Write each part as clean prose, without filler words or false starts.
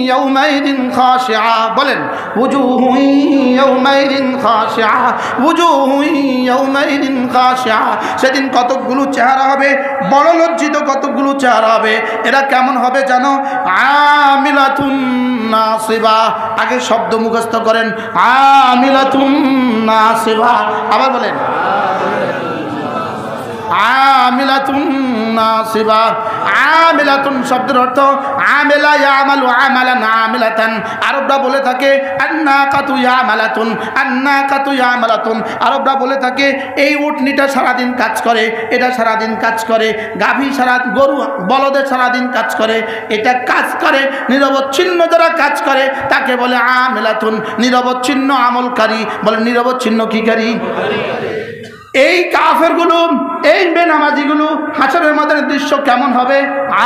ইয়াউমাইদিন খাশিআ, বলেন উজুহু ইয়াউমাইদিন খাশিআ, উজুহু ইয়াউমাইদিন খাশিআ। সেদিন কতকগুলো চেহারা হবে বড় লজ্জিত, কতকগুলো চেহারা হবে এরা কেমন হবে জানো? আমিলাতুন নাসিবা। আগে শব্দ মুখস্থ করেন, আমিলাতুন নাসিবা। আবার বলেন আমিলাতুন নাসিবা। আমিলাতুন শব্দের অর্থ আমিলা ইয়ামালু আমালান আমিলাতান। আরবরা বলে থাকে আন্নাকাতু ইয়ামালাতুন, আন্নাকাতু ইয়ামালাতুন। আরবরা বলে থাকে এই উটনিটা সারাদিন কাজ করে, এটা সারাদিন কাজ করে, গাভী সারা, গরু বলদে সারাদিন কাজ করে, এটা কাজ করে। নিরবচ্ছিন্ন যারা কাজ করে তাকে বলে আমিলাতুন, নিরবচ্ছিন্ন আমলকারী। বলে নিরবচ্ছিন্ন কিকারী? এই কাফেরগুলো, এই বেনামাজিগুলো হাসরের ময়দানের দৃশ্য কেমন হবে?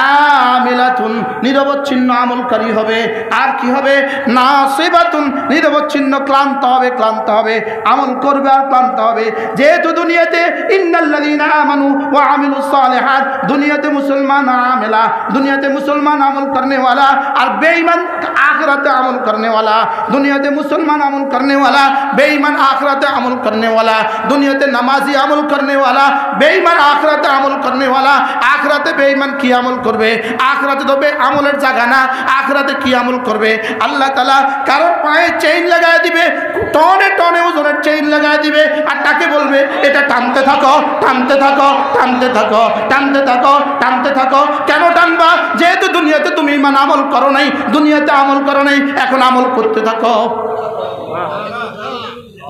আমিলাতুন, নিরবচ্ছিন্ন আমলকারী হবে। আর কি হবে? নাসিবাতুন, নিরবচ্ছিন্ন ক্লান্ত হবে, ক্লান্ত হবে, আমল করবে আর ক্লান্ত হবে। যেহেতু দুনিয়াতে ইন্নাল্লাযীনা আমানু ওয়া আমিলুস সালিহাত, দুনিয়াতে মুসলমান আমেলা, দুনিয়াতে মুসলমান আমল করনে वाला আর বেঈমান आखिरत अमल करने वाला। दुनियाते मुसलमान अमल करने वाला, बेईमान आखिरत अमल करने वाला। दुनियाते नमाजी अमल करने वाला, बेईमान आखिरत अमल करने वाला। आखिरते बेईमान की अमल करबे? आखिरते तो बे अमलेर जागा ना, आखिरते की अमल करबे? अल्लाह ताला कारो पाए चेन लगाय दिबे, टने टने ओजনের চেইন লাগায় দিবে আর তাকে বলবে এটা টানতে থাকো, টানতে থাকো, টানতে থাকো, টানতে থাকো, টানতে থাকো। কেন টানবা? যেহেতু দুনিয়াতে তুমি ঈমান আমল করো নাই, দুনিয়াতে আমল করো নাই, এখন আমল করতে থাকো।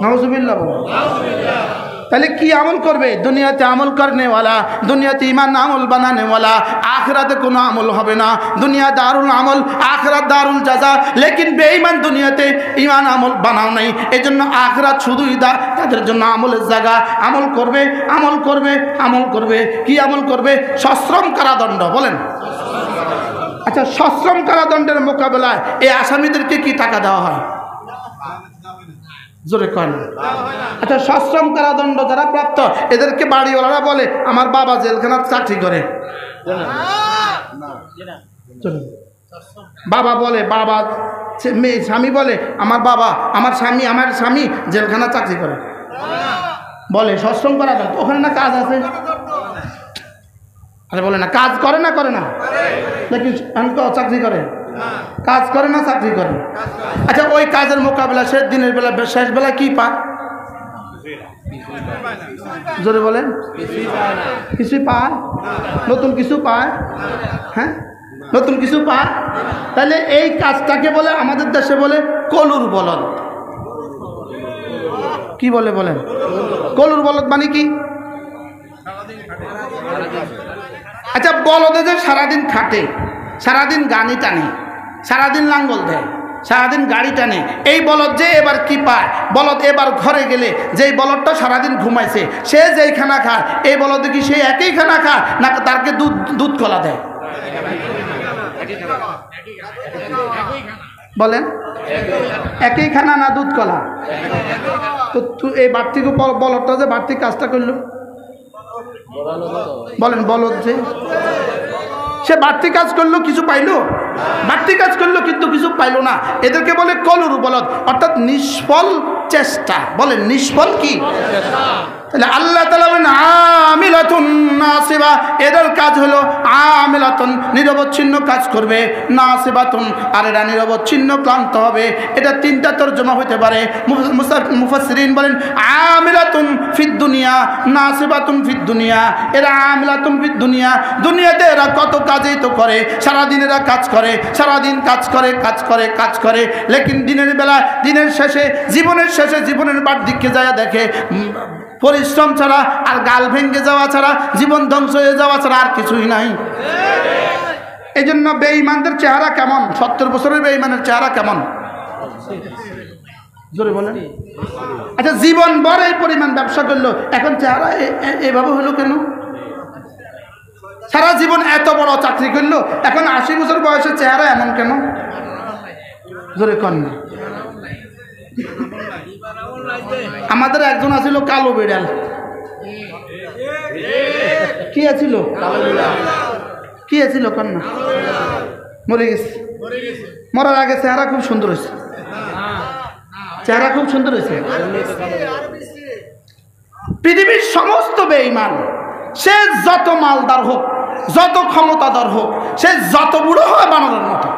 নাউজুবিল্লাহ। তাহলে কি আমল করবে? দুনিয়াতে আমল করনে वाला, দুনিয়াতে ঈমান আমল বানানে वाला। আখিরাতে কোনো আমল হবে না। দুনিয়া দারুল আমল, আখিরাত দারুল জাযা। লেকিন বেঈমান দুনিয়াতে ঈমান আমল বানাও নাই, এজন্য আখিরাত শুধুই তাদের জন্য আমলের জায়গা। আমল করবে, আমল করবে, আমল করবে। কি আমল করবে? সশ্রম কারাদণ্ড। বলেন আচ্ছা, সশ্রম কারাদণ্ডের মোকাবেলায় এই আসামিদেরকে কি টাকা দেওয়া হয়? জোরে কন। আচ্ছা, সশ্রম কারাদণ্ড যারা প্রাপ্ত এদেরকে বাড়িওয়ালারা বলে আমার বাবা জেলখানার চাকরি করে। বাবা বলে, বাবা স্বামী বলে আমার বাবা, আমার স্বামী জেলখানা চাকরি করে, বলে সশ্রম কারাদণ্ড। ওখানে না কাজ আছে? আরে বলে না কাজ করে না, করে না, লেকিন চাকরি করে। কাজ করে না, চাকরি করে। আচ্ছা, ওই কাজের মোকাবেলা শেষ দিনের বেলা, শেষ বেলা কি পায়? জোরে বলেন। কিছু পায়? নতুন কিছু পায়? হ্যাঁ, নতুন কিছু পায়। তাহলে এই কাজটাকে বলে আমাদের দেশে বলে কলুর বলদ। কি বলে বলেন? কলুর বলদ মানে কি? আচ্ছা, বলদে যে সারাদিন খাটে, সারাদিন গানি টানে, সারাদিন লাঙ্গল দেয়, সারাদিন গাড়ি টানে, এই বলদ যে এবার কি পায়? বলদ এবার ঘরে গেলে যেই বলদটা সারাদিন ঘুমাইছে সে যেই খানা খায়, এই বলদে কি সে একই খানা খায় না তারকে দুধ কলা দেয়? বলেন একই খানা না দুধ কলা? তো এই বাড়তি বলদটা যে বাড়তি কাজটা করলো, বলেন বলদ যে সে বাড়তি কাজ করলো কিছু পাইলো? বাড়তি কাজ করলো কিন্তু কিছু পাইলো না। এদেরকে বলে কলুর বলদ, অর্থাৎ নিষ্ফল চেষ্টা। বলেন নিষ্ফল কি? তাহলে আল্লাহ তাআলা বলেন আমিলাতুন নাসিবা, এদের কাজ হলো আমিলাতুন, নিরবচ্ছিন্ন কাজ করবে, নাসিবাতুন, আর এরা নিরবচ্ছিন্ন ক্লান্ত হবে। এটা তিনটা তরজমা হতে পারে। মুফাসসিরিন বলেন আমিলাতুন ফিদ দুনিয়া, নাসিবাতুন ফিদ দুনিয়া। এরা আমিলাতুন ফিদ দুনিয়া, দুনিয়াতে এরা কত কাজই তো করে, সারাদিন এরা কাজ করে, সারাদিন কাজ করে, কাজ করে, কাজ করে, লেকিন দিনের বেলা, দিনের শেষে, জীবনের শেষে, জীবনের বাড়দিকে যায় দেখে পরিশ্রম ছাড়া আর গাল ভেঙে যাওয়া ছাড়া, জীবন ধ্বংস হয়ে যাওয়া ছাড়া আর কিছুই নাই। এই জন্য বেঈমানদের চেহারা কেমন? 70 বছরের বেঈমানের চেহারা কেমন? জোরে বলেন। আচ্ছা, জীবন ভর এই পরিমাণ ব্যবসা করলো, এখন চেহারা এভাবে হলো কেন? সারা জীবন এত বড় চাকরি করলো, এখন 80 বছর বয়সের চেহারা এমন কেন? জোরে কন না। আমাদের একজন আছিল কালো বিড়াল। কি আছিল? কি আছিল কন্যা? মরে গেছে। মরার আগে চেহারা খুব সুন্দর হয়েছে, চেহারা খুব সুন্দর হয়েছে। পৃথিবীর সমস্ত বেঈমান, সে যত মালদার হোক, যত ক্ষমতাধর হোক, সে যত বুড়ো হয় বানরের মতো।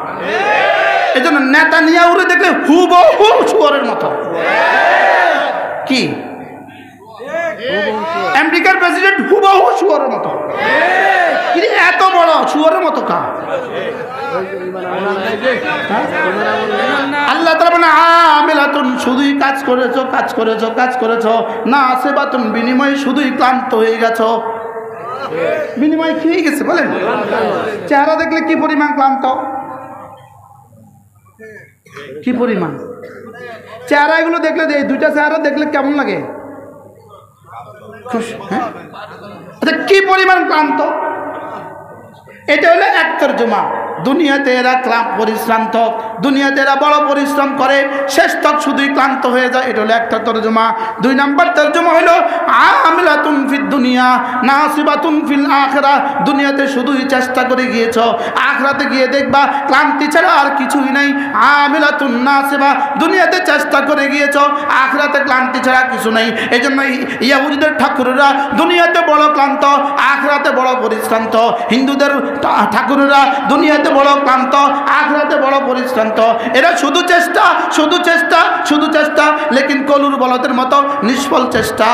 এই জন্য নেতানিয়াহুরে দেখলে হুবহু শুয়োরের মতো। কি আমেরিকার প্রেসিডেন্ট হুবহু শুয়োরের মতো, কিন্তু এত বড় শুয়োরের মতো কা? আল্লাহ তাআলা বলেন আমিলাতুন, শুধুই কাজ করেছো, কাজ করেছো, কাজ করেছো, নাসিবাতুন, বিনিময়ে শুধুই ক্লান্ত হয়ে গেছো। বিনিময় কি হয়ে গেছে বলেন? চেহারা দেখলে কি পরিমাণ ক্লান্ত, কি পরিমাণ চেহারা এগুলো দেখলে, এই দুইটা চেহারা দেখলে কেমন লাগে? হ্যাঁ, আচ্ছা কি পরিমাণ ক্লান্ত? এটা হলো এক তর্জমা। দুনিয়াতে এরা পরিশ্রান্ত, দুনিয়াতে এরা বড় পরিশ্রম করে, শেষ তক শুধুই ক্লান্ত হয়ে যায়। এটা হলো একটা তর্জমা। দুই নাম্বার তর্জমা হলো আমিলাতুন ফিদ দুনিয়া নাসিবাতুন ফিল আখিরাহ, দুনিয়াতে শুধুই চেষ্টা করে গিয়েছো, আখিরাতে গিয়ে দেখবা ক্লান্তি ছাড়া আর কিছুই নাই। আমিলাতুন নাসিবা, দুনিয়াতে চেষ্টা করে গিয়েছো, আখিরাতে ক্লান্তি ছাড়া কিছু নাই। এই জন্য ইহুদিদের ঠাকুররা দুনিয়াতে বড় ক্লান্ত, আখিরাতে বড় পরিশ্রান্ত। হিন্দুদের ঠাকুররা দুনিয়াতে বড় ক্লান্ত, আখিরাতে বড় পরিশ্রান্ত। এরা শুধু চেষ্টা, শুধু চেষ্টা, শুধু চেষ্টা, লেকিন কলুর বলদের মতো নিষ্ফল চেষ্টা।